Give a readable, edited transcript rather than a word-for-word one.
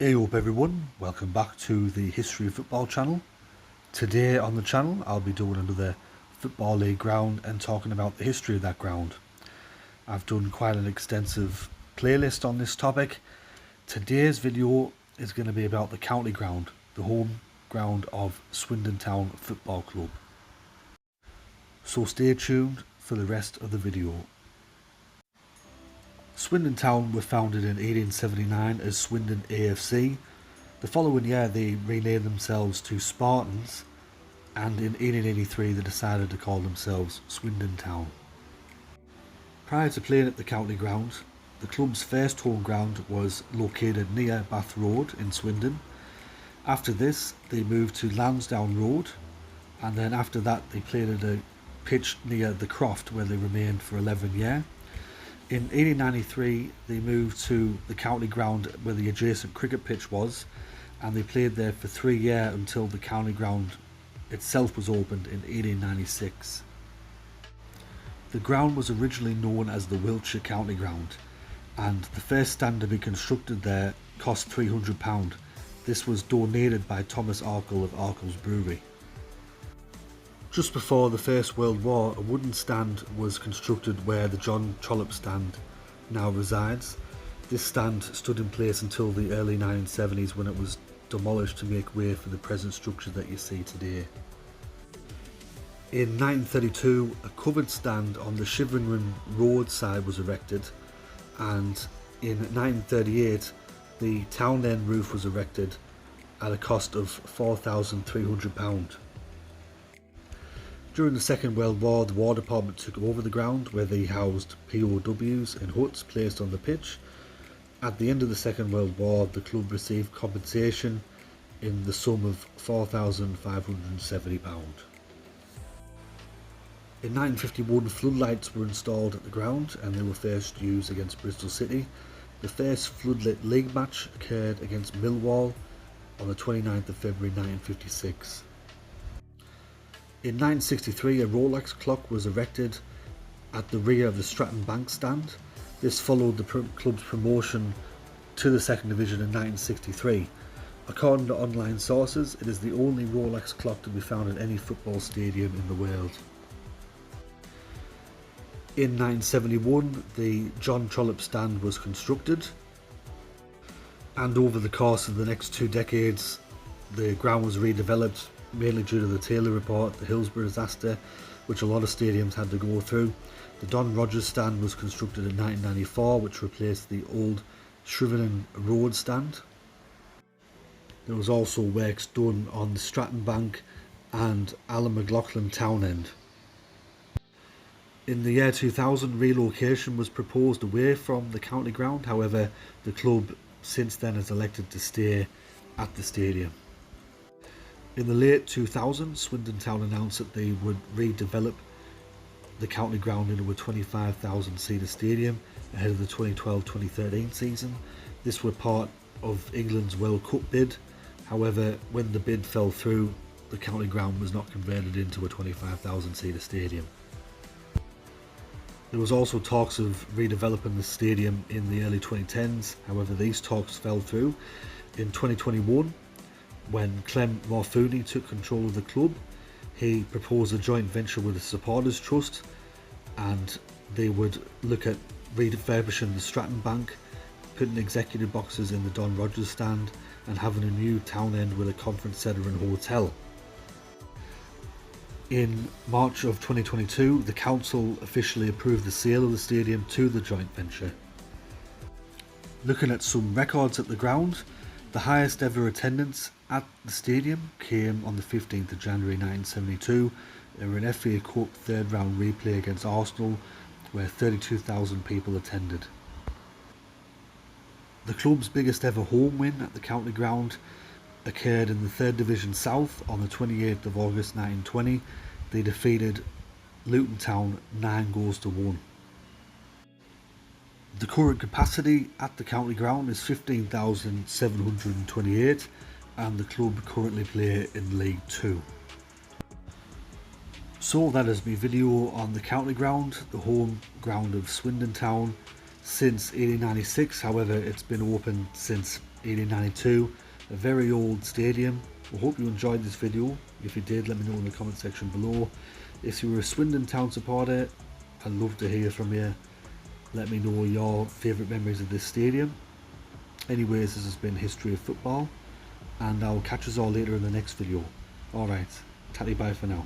Hey up everyone, welcome back to the History of Football channel. Today on the channel I'll be doing another Football League ground and talking about the history of that ground. I've done quite an extensive playlist on this topic. Today's video is going to be about the county ground, the home ground of Swindon Town Football Club. So stay tuned for the rest of the video. Swindon Town were founded in 1879 as Swindon AFC. The following year they renamed themselves to Spartans, and in 1883 they decided to call themselves Swindon Town. Prior to playing at the county ground, the club's first home ground was located near Bath Road in Swindon. After this they moved to Lansdowne Road, and then after that they played at a pitch near the Croft where they remained for 11 years. In 1893 they moved to the county ground where the adjacent cricket pitch was, and they played there for 3 years until the county ground itself was opened in 1896. The ground was originally known as the Wiltshire County Ground, and the first stand to be constructed there cost £300. This was donated by Thomas Arkle of Arkle's Brewery. Just before the First World War, a wooden stand was constructed where the John Trollope stand now resides. This stand stood in place until the early 1970s when it was demolished to make way for the present structure that you see today. In 1932, a covered stand on the Shivering Road side was erected, and in 1938 the town end roof was erected at a cost of £4,300. During the Second World War, the War Department took over the ground where they housed POWs in huts placed on the pitch. At the end of the Second World War, the club received compensation in the sum of £4,570. In 1951, floodlights were installed at the ground and they were first used against Bristol City. The first floodlit league match occurred against Millwall on the 29th of February 1956. In 1963, a Rolex clock was erected at the rear of the Stratton Bank stand. This followed the club's promotion to the second division in 1963. According to online sources, it is the only Rolex clock to be found at any football stadium in the world. In 1971, the John Trollope stand was constructed, and over the course of the next 2 decades, the ground was redeveloped, mainly due to the Taylor Report, the Hillsborough disaster, which a lot of stadiums had to go through. The Don Rogers stand was constructed in 1994, which replaced the old Swindon Road stand. There was also works done on the Stratton Bank and Alan McLaughlin Town End. In the year 2000, relocation was proposed away from the county ground. However, the club since then has elected to stay at the stadium. In the late 2000s, Swindon Town announced that they would redevelop the county ground into a 25,000 seater stadium ahead of the 2012-2013 season. This was part of England's World Cup bid. However, when the bid fell through, the county ground was not converted into a 25,000 seater stadium. There was also talks of redeveloping the stadium in the early 2010s. However, these talks fell through. In 2021, when Clem Morfuni took control of the club, he proposed a joint venture with the Supporters Trust, and they would look at refurbishing the Stratton Bank, putting executive boxes in the Don Rogers stand, and having a new town end with a conference centre and hotel. In March of 2022, the council officially approved the sale of the stadium to the joint venture. Looking at some records at the ground, the highest ever attendance at the stadium came on the 15th of January 1972. There were an FA Cup third round replay against Arsenal where 32,000 people attended. The club's biggest ever home win at the county ground occurred in the 3rd Division South on the 28th of August 1920. They defeated Luton Town 9-1. The current capacity at the county ground is 15,728, and the club currently play in League 2. So that is my video on the county ground, the home ground of Swindon Town since 1896. However, it's been open since 1892, a very old stadium. I hope you enjoyed this video. If you did, let me know in the comment section below. If you were a Swindon Town supporter, I'd love to hear from you. Let me know your favourite memories of this stadium. Anyways, this has been History of Football, and I'll catch us all later in the next video. Alright, tatty bye for now.